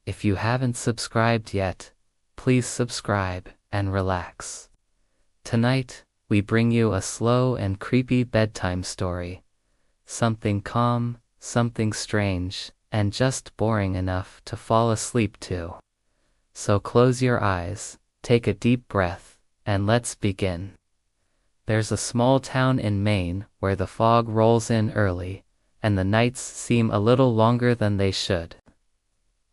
If you haven't subscribed yet, please subscribe and relax. Tonight, we bring you a slow and creepy bedtime story. Something calm, something strange, and just boring enough to fall asleep to. So close your eyes, take a deep breath, and let's begin. There's a small town in Maine where the fog rolls in early, and the nights seem a little longer than they should.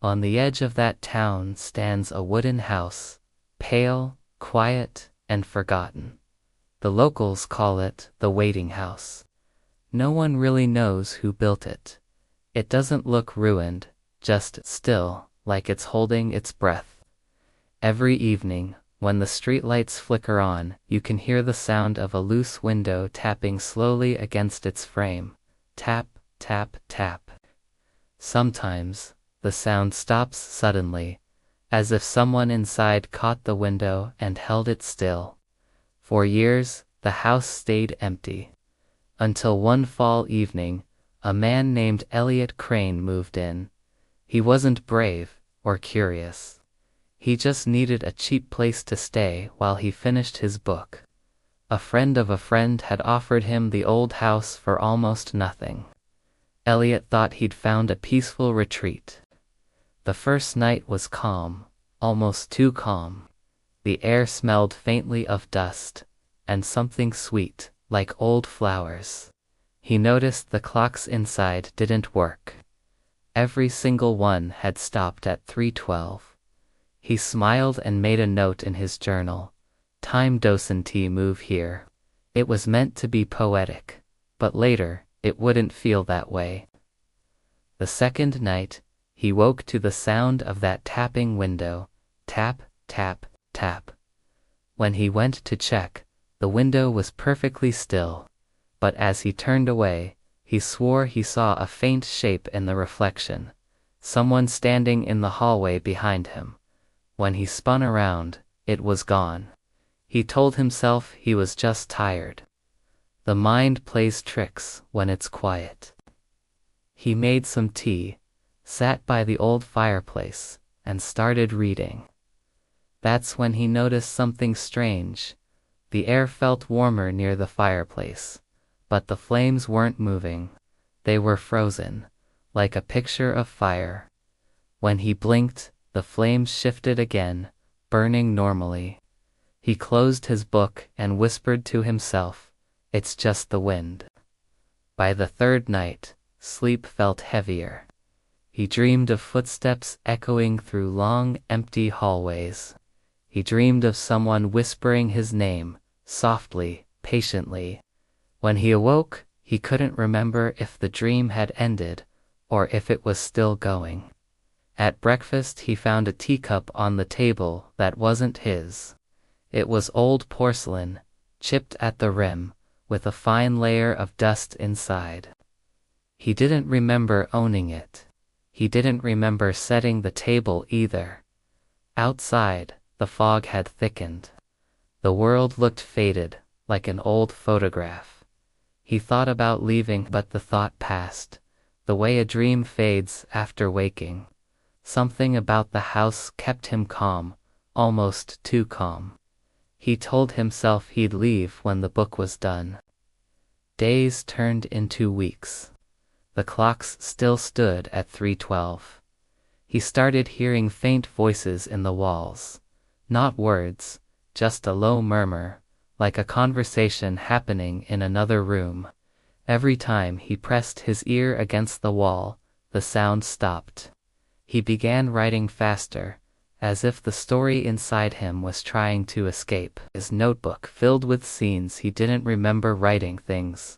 On the edge of that town stands a wooden house, pale, quiet, and forgotten. The locals call it the waiting house. No one really knows who built it. It doesn't look ruined, just still, like it's holding its breath. Every evening, when the streetlights flicker on, you can hear the sound of a loose window tapping slowly against its frame. Tap, tap, tap. Sometimes, the sound stops suddenly, as if someone inside caught the window and held it still. For years, the house stayed empty. Until one fall evening, a man named Elliot Crane moved in. He wasn't brave or curious. He just needed a cheap place to stay while he finished his book. A friend of a friend had offered him the old house for almost nothing. Elliot thought he'd found a peaceful retreat. The first night was calm, almost too calm. The air smelled faintly of dust, and something sweet, like old flowers. He noticed the clocks inside didn't work. Every single one had stopped at 3:12. He smiled and made a note in his journal. Time doesn't move here. It was meant to be poetic, but later, it wouldn't feel that way. The second night, he woke to the sound of that tapping window. Tap, tap, tap. When he went to check, the window was perfectly still, but as he turned away, he swore he saw a faint shape in the reflection. Someone standing in the hallway behind him. When he spun around, it was gone. He told himself he was just tired. The mind plays tricks when it's quiet. He made some tea, sat by the old fireplace, and started reading. That's when he noticed something strange. The air felt warmer near the fireplace, but the flames weren't moving. They were frozen, like a picture of fire. When he blinked, the flames shifted again, burning normally. He closed his book and whispered to himself, "It's just the wind." By the third night, sleep felt heavier. He dreamed of footsteps echoing through long, empty hallways. He dreamed of someone whispering his name, softly, patiently. When he awoke, he couldn't remember if the dream had ended, or if it was still going. At breakfast he found a teacup on the table that wasn't his. It was old porcelain, chipped at the rim, with a fine layer of dust inside. He didn't remember owning it. He didn't remember setting the table either. Outside, the fog had thickened. The world looked faded, like an old photograph. He thought about leaving, but the thought passed, the way a dream fades after waking. Something about the house kept him calm, almost too calm. He told himself he'd leave when the book was done. Days turned into weeks. The clocks still stood at 3:12. He started hearing faint voices in the walls. Not words, just a low murmur, like a conversation happening in another room. Every time he pressed his ear against the wall, the sound stopped. He began writing faster, as if the story inside him was trying to escape. His notebook filled with scenes he didn't remember writing, things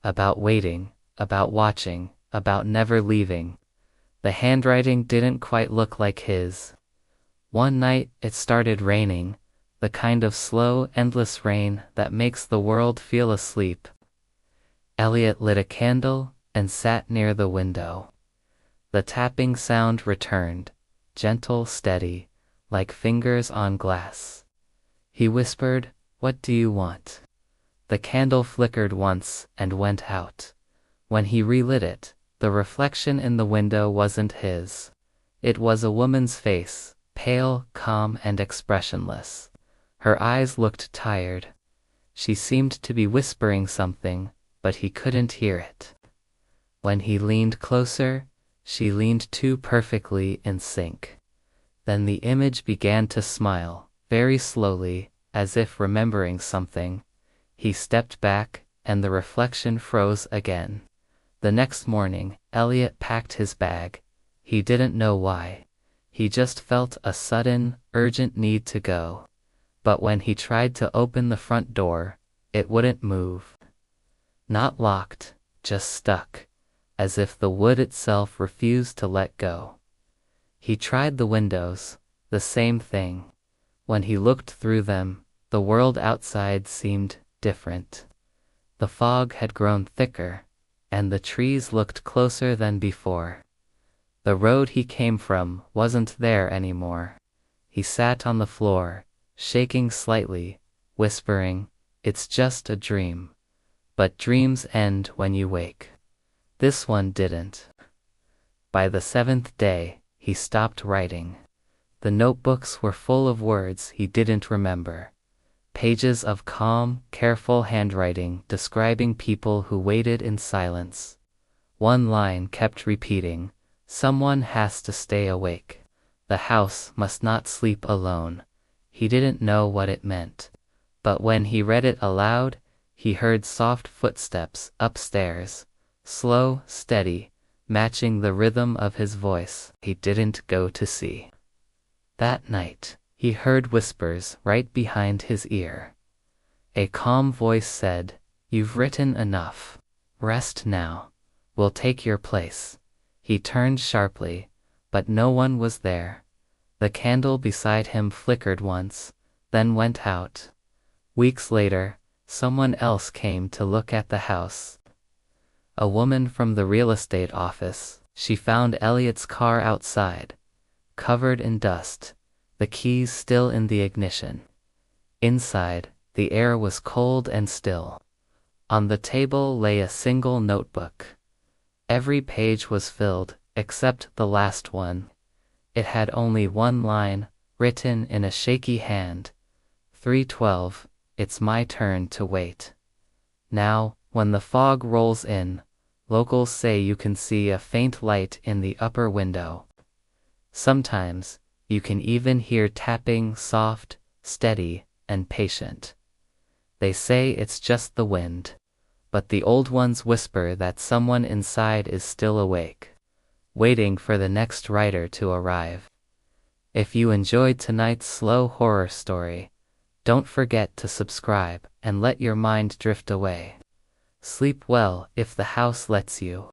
about waiting, about watching, about never leaving. The handwriting didn't quite look like his. One night, it started raining, the kind of slow, endless rain that makes the world feel asleep. Elliot lit a candle and sat near the window. The tapping sound returned, gentle, steady, like fingers on glass. He whispered, "What do you want?" The candle flickered once and went out. When he relit it, the reflection in the window wasn't his. It was a woman's face, pale, calm, and expressionless. Her eyes looked tired. She seemed to be whispering something, but he couldn't hear it. When he leaned closer, she leaned too perfectly in sync. Then the image began to smile, very slowly, as if remembering something. He stepped back, and the reflection froze again. The next morning, Elliot packed his bag. He didn't know why. He just felt a sudden, urgent need to go. But when he tried to open the front door, it wouldn't move. Not locked, just stuck, as if the wood itself refused to let go. He tried the windows, the same thing. When he looked through them, the world outside seemed different. The fog had grown thicker, and the trees looked closer than before. The road he came from wasn't there anymore. He sat on the floor, shaking slightly, whispering, "It's just a dream. But dreams end when you wake." This one didn't. By the 7th day, he stopped writing. The notebooks were full of words he didn't remember. Pages of calm, careful handwriting describing people who waited in silence. One line kept repeating, "Someone has to stay awake. The house must not sleep alone." He didn't know what it meant. But when he read it aloud, he heard soft footsteps upstairs, slow, steady, matching the rhythm of his voice. He didn't go to see. That night, he heard whispers right behind his ear. A calm voice said, "You've written enough. Rest now. We'll take your place." He turned sharply, but no one was there. The candle beside him flickered once, then went out. Weeks later, someone else came to look at the house. A woman from the real estate office. She found Elliot's car outside, covered in dust, the keys still in the ignition. Inside, the air was cold and still. On the table lay a single notebook. Every page was filled, except the last one. It had only one line, written in a shaky hand. 3:12, it's my turn to wait. Now, when the fog rolls in, locals say you can see a faint light in the upper window. Sometimes, you can even hear tapping, soft, steady, and patient. They say it's just the wind, but the old ones whisper that someone inside is still awake, waiting for the next writer to arrive. If you enjoyed tonight's slow horror story, don't forget to subscribe and let your mind drift away. Sleep well if the house lets you.